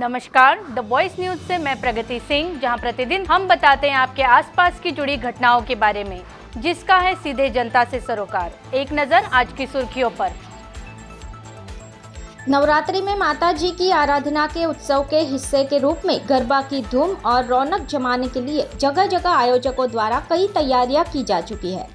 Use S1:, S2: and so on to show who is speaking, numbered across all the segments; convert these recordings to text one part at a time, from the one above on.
S1: नमस्कार, the voice news से मैं प्रगति सिंह, जहां प्रतिदिन हम बताते हैं आपके आसपास की जुड़ी घटनाओं के बारे में, जिसका है सीधे जनता से सरोकार। एक नजर आज की सुर्खियों पर।
S2: नवरात्रि में माता जी की आराधना के उत्सव के हिस्से के रूप में गरबा की धूम और रौनक जमाने के लिए जगह जगह आयोजकों द्वारा कई तैयारियां की जा चुकी है।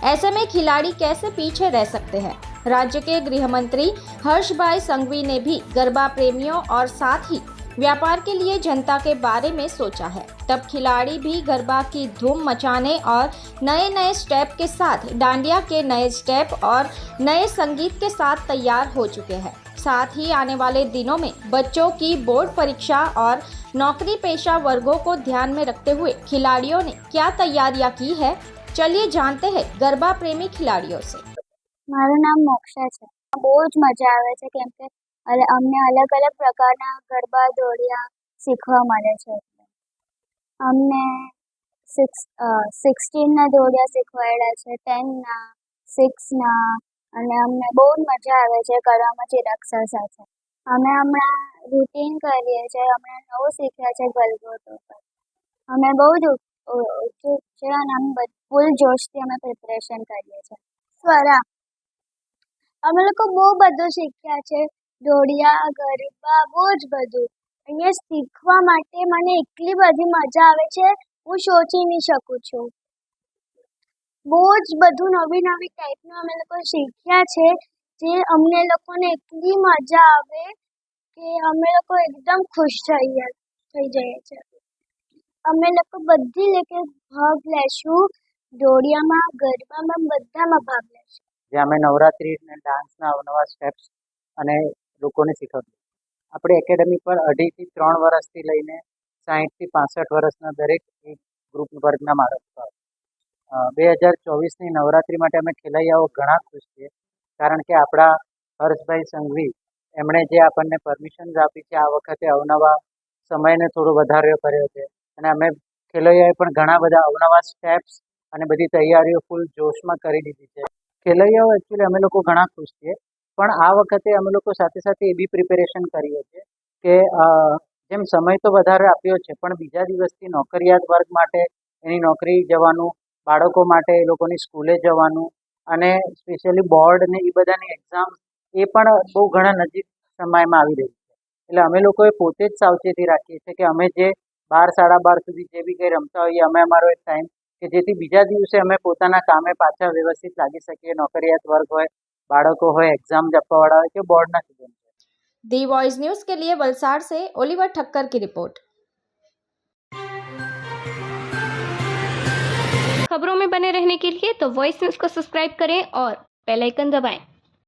S2: ऐसे में खिलाड़ी कैसे पीछे रह सकते हैं। राज्य के गृह मंत्री हर्ष भाई संघवी ने भी गरबा प्रेमियों और साथ ही व्यापार के लिए जनता के बारे में सोचा है। तब खिलाड़ी भी गरबा की धूम मचाने और नए नए स्टेप के साथ डांडिया के नए स्टेप और नए संगीत के साथ तैयार हो चुके हैं। साथ ही आने वाले दिनों में बच्चों की बोर्ड परीक्षा और नौकरी पेशा वर्गों को ध्यान में रखते हुए खिलाड़ियों ने क्या तैयारियां की है, चलिए जानते हैं गरबा प्रेमी खिलाड़ियों से।
S3: મારું નામ મોક્ષા છે। બહુ જ મજા આવે છે કેમ કે અમને અલગ અલગ પ્રકારના ગરબા દોડિયા શીખવા મળે છે। અમને 16ના દોડિયા શીખવાડ્યા છે, 10ના, 6ના અને અમને બહુ જ મજા આવે છે કરવામાં ચિરાક્ષર સાથે। અમે હમણાં રૂટીન કરીએ છીએ, હમણાં નવું શીખ્યા છે ગલગોટો પર। અમે બહુ જ ઉત્સુક છે અને અમે ફૂલ જોશથી અમે પ્રિપરેશન કરીએ છીએ। સ્વરા અમે લોકો બહુ બધું શીખ્યા છે, દોડિયા ગરબા બહુ જ બધું। અહીંયા શીખવા માટે મને એટલી બધી મજા આવે છે, હું સોચી નહીં શકું છું। બહુ જ બધું નવી નવી ટાઈપનું અમે લોકો શીખ્યા છે, જે અમને લોકોને એટલી મજા આવે કે અમે લોકો એકદમ ખુશ થઈ જઈએ છીએ। અમે લોકો બધી રીતે ભાગ લેશું, દોડિયામાં ગરબામાં બધામાં ભાગ લેશું।
S4: જે અમે નવરાત્રિ અને ડાન્સના અવનવા સ્ટેપ્સ અને લોકોને શીખવ્યું। આપણી એકેડમી પર 2.5 થી 3 વર્ષથી લઈને 60 થી 65 વર્ષના દરેક એક ગ્રુપ વર્ગના બાળકો આવે। 2024ની નવરાત્રિ માટે અમે ખેલૈયાઓ ઘણા ખુશ છીએ, કારણ કે આપણા હર્ષભાઈ સંઘવી એમણે જે આપણને પરમિશન્સ આપી છે, આ વખતે અવનવા સમયને થોડો વધારો કર્યો છે અને અમે ખેલૈયાએ પણ ઘણા બધા અવનવા સ્ટેપ્સ અને બધી તૈયારીઓ ફૂલ જોશમાં કરી દીધી છે। ખેલૈયાઓ એકચ્યુઅલી અમે લોકો ઘણા ખુશ છીએ, પણ આ વખતે અમે લોકો સાથે સાથે એ બી પ્રિપેરેશન કરીએ છીએ કે જેમ સમય તો વધારે આપ્યો છે, પણ બીજા દિવસથી નોકરિયાત વર્ગ માટે એની નોકરી જવાનું, બાળકો માટે એ લોકોની સ્કૂલે જવાનું અને સ્પેશિયલી બોર્ડ ને એ બધાની એક્ઝામ એ પણ બહુ ઘણા નજીક સમયમાં આવી રહી છે। એટલે અમે લોકોએ પોતે જ સાવચેતી રાખીએ છીએ કે અમે જે 12, 12:30 સુધી જે બી કંઈ રમતા હોઈએ, અમે અમારો એક ટાઈમ કે જેથી બીજા દિવસે અમે પોતાના કામે પાછા વ્યવસ્થિત લાગી શકીએ। નોકરિયાત વર્ગ હોય, બાળકો હોય, एग्जाम આપવાવાળા હોય કે બોર્ડના સ્ટુડન્ટ હોય।
S2: दी वॉइस न्यूज के लिए वलसाड़ से ओलिवर ठक्कर की रिपोर्ट।
S1: खबरों में बने रहने के लिए तो वॉइस न्यूज को सब्सक्राइब करें और बेल आइकन दबाएं।